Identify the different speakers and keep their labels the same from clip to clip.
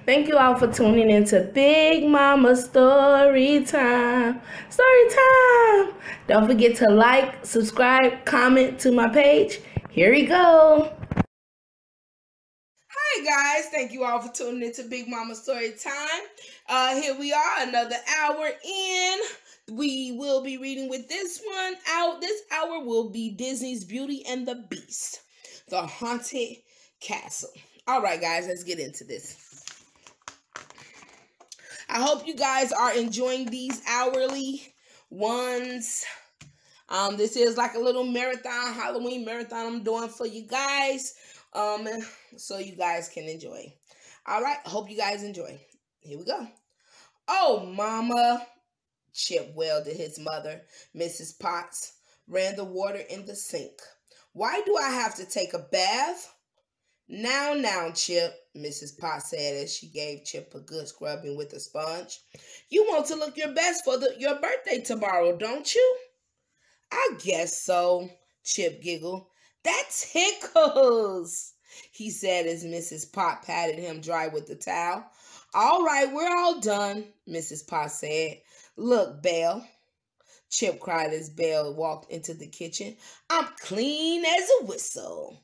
Speaker 1: Thank you all for tuning into Big Mama Story Time. Story time. Don't forget to like, subscribe, comment to my page. Here we go. Hi guys, thank you all for tuning into Big Mama Story Time. Here we are, another hour in. We will be reading with this one out. This hour will be Disney's Beauty and the Beast, the Haunted Castle. All right, guys, let's get into this. I hope you guys are enjoying these hourly ones. This is like a little marathon, Halloween marathon I'm doing for you guys, so you guys can enjoy. All right, hope you guys enjoy. Here we go. Oh, Mama, Chip wailed at his mother. Mrs. Potts ran the water in the sink. Why do I have to take a bath? Now, Chip, Mrs. Potts said as she gave Chip a good scrubbing with a sponge. You want to look your best for your birthday tomorrow, don't you? I guess so, Chip giggled. That's Hickles, he said as Mrs. Potts patted him dry with the towel. All right, we're all done, Mrs. Potts said. Look, Belle, Chip cried as Belle walked into the kitchen. I'm clean as a whistle.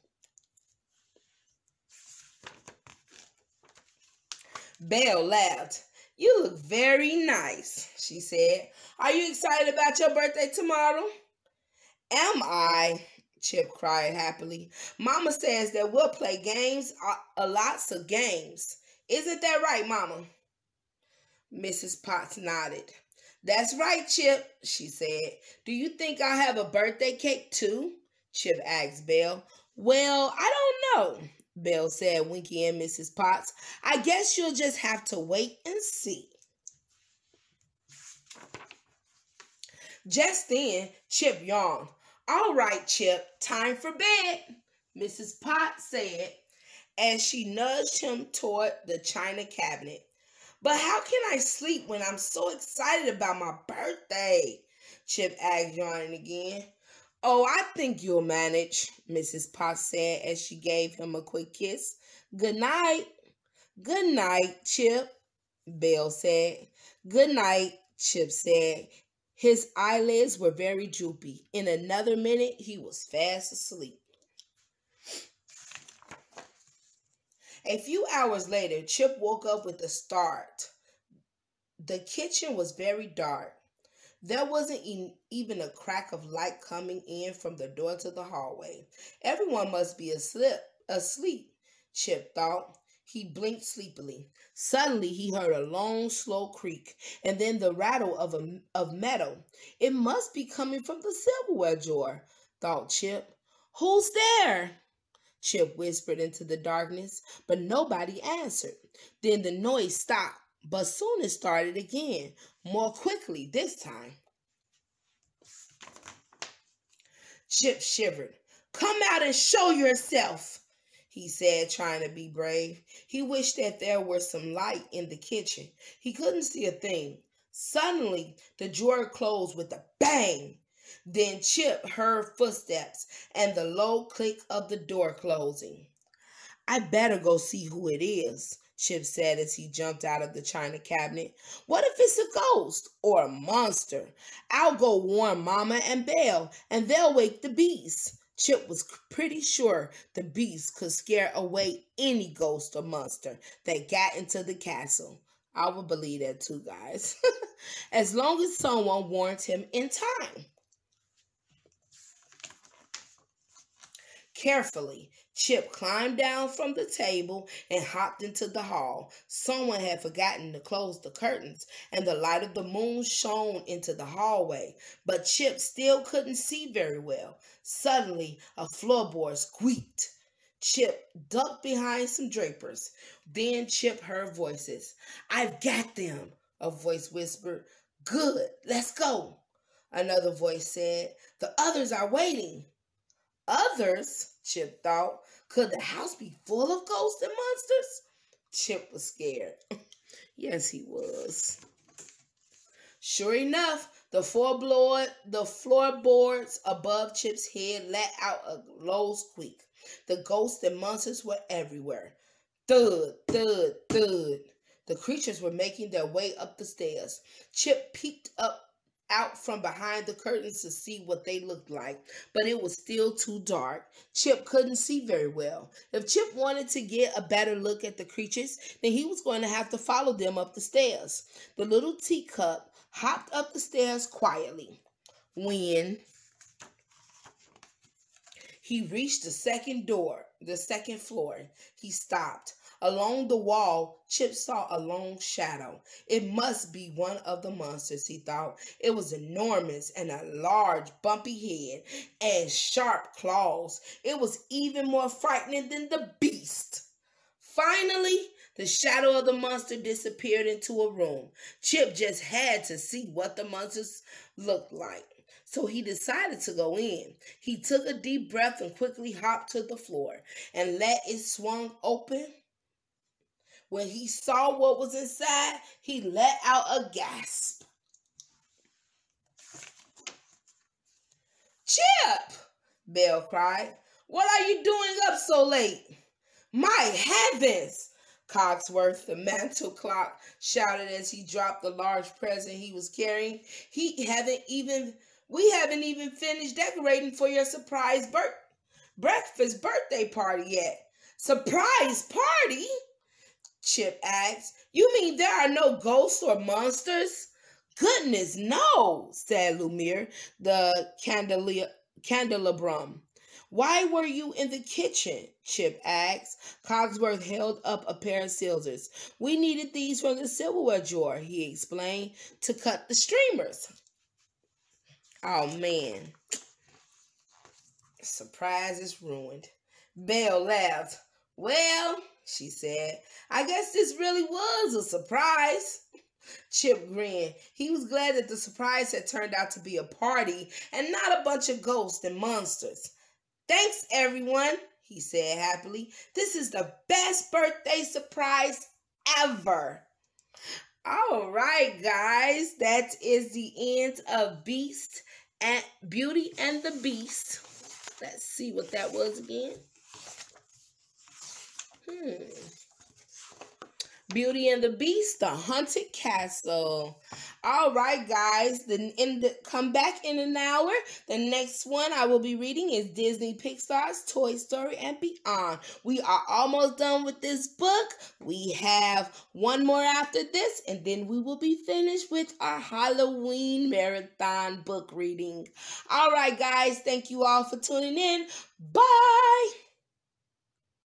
Speaker 1: Belle laughed. You look very nice, she said. Are you excited about your birthday tomorrow? Am I? Chip cried happily. Mama says that we'll play games, lots of games. Isn't that right, Mama? Mrs. Potts nodded. That's right, Chip, she said. Do you think I'll have a birthday cake too? Chip asked Belle. Well, I don't know, Belle said, winking at Mrs. Potts. I guess you'll just have to wait and see. Just then, Chip yawned. All right, Chip, time for bed, Mrs. Potts said as she nudged him toward the china cabinet. But how can I sleep when I'm so excited about my birthday? Chip asked, yawning again. Oh, I think you'll manage, Mrs. Potts said as she gave him a quick kiss. Good night. Good night, Chip, Belle said. Good night, Chip said. His eyelids were very droopy. In another minute, he was fast asleep. A few hours later, Chip woke up with a start. The kitchen was very dark. There wasn't even a crack of light coming in from the door to the hallway. Everyone must be asleep, Chip thought. He blinked sleepily. Suddenly, he heard a long, slow creak, and then the rattle of metal. It must be coming from the silverware drawer, thought Chip. Who's there? Chip whispered into the darkness, but nobody answered. Then the noise stopped, but soon it started again, more quickly this time. Chip shivered. Come out and show yourself, he said, trying to be brave. He wished that there were some light in the kitchen. He couldn't see a thing. Suddenly, the drawer closed with a bang. Then Chip heard footsteps and the low click of the door closing. I better go see who it is, Chip said as he jumped out of the china cabinet. What if it's a ghost or a monster? I'll go warn Mama and Belle, and they'll wake the beast. Chip was pretty sure the beast could scare away any ghost or monster that got into the castle. I would believe that too, guys. As long as someone warned him in time. Carefully, Chip climbed down from the table and hopped into the hall. Someone had forgotten to close the curtains, and the light of the moon shone into the hallway. But Chip still couldn't see very well. Suddenly, a floorboard squeaked. Chip ducked behind some drapers. Then Chip heard voices. I've got them, a voice whispered. Good, let's go. Another voice said, the others are waiting. Others, Chip thought. Could the house be full of ghosts and monsters? Chip was scared. Yes, he was. Sure enough, the floorboards above Chip's head let out a low squeak. The ghosts and monsters were everywhere. Thud, thud, thud. The creatures were making their way up the stairs. Chip peeked out from behind the curtains to see what they looked like, but it was still too dark. Chip couldn't see very well. If Chip wanted to get a better look at the creatures, then he was going to have to follow them up the stairs. The little teacup hopped up the stairs quietly. When he reached the second floor, he stopped. Along the wall, Chip saw a long shadow. It must be one of the monsters, he thought. It was enormous and a large, bumpy head and sharp claws. It was even more frightening than the beast. Finally, the shadow of the monster disappeared into a room. Chip just had to see what the monsters looked like. So he decided to go in. He took a deep breath and quickly hopped to the floor and let it swing open. When he saw what was inside, he let out a gasp. "Chip!" Belle cried. "What are you doing up so late?" "My heavens!" Cogsworth, the mantel clock, shouted as he dropped the large present he was carrying. We haven't even finished decorating for your surprise breakfast birthday party yet." "Surprise party?" Chip asked. "You mean there are no ghosts or monsters?" "Goodness, no," said Lumiere, the candelabrum. "Why were you in the kitchen?" Chip asked. Cogsworth held up a pair of scissors. "We needed these from the silverware drawer," he explained, "to cut the streamers." Oh, man. Surprise is ruined. Belle laughed. "Well," she said, "I guess this really was a surprise." Chip grinned. He was glad that the surprise had turned out to be a party and not a bunch of ghosts and monsters. "Thanks, everyone," he said happily. "This is the best birthday surprise ever." All right, guys, that is the end of Beauty and the Beast. Let's see what that was again. Beauty and the Beast, the Haunted Castle. All right, guys, come back in an hour. The next one I will be reading is Disney Pixar's Toy Story and Beyond. We are almost done with this book. We have one more after this, and then we will be finished with our Halloween marathon book reading. All right, guys, thank you all for tuning in. Bye.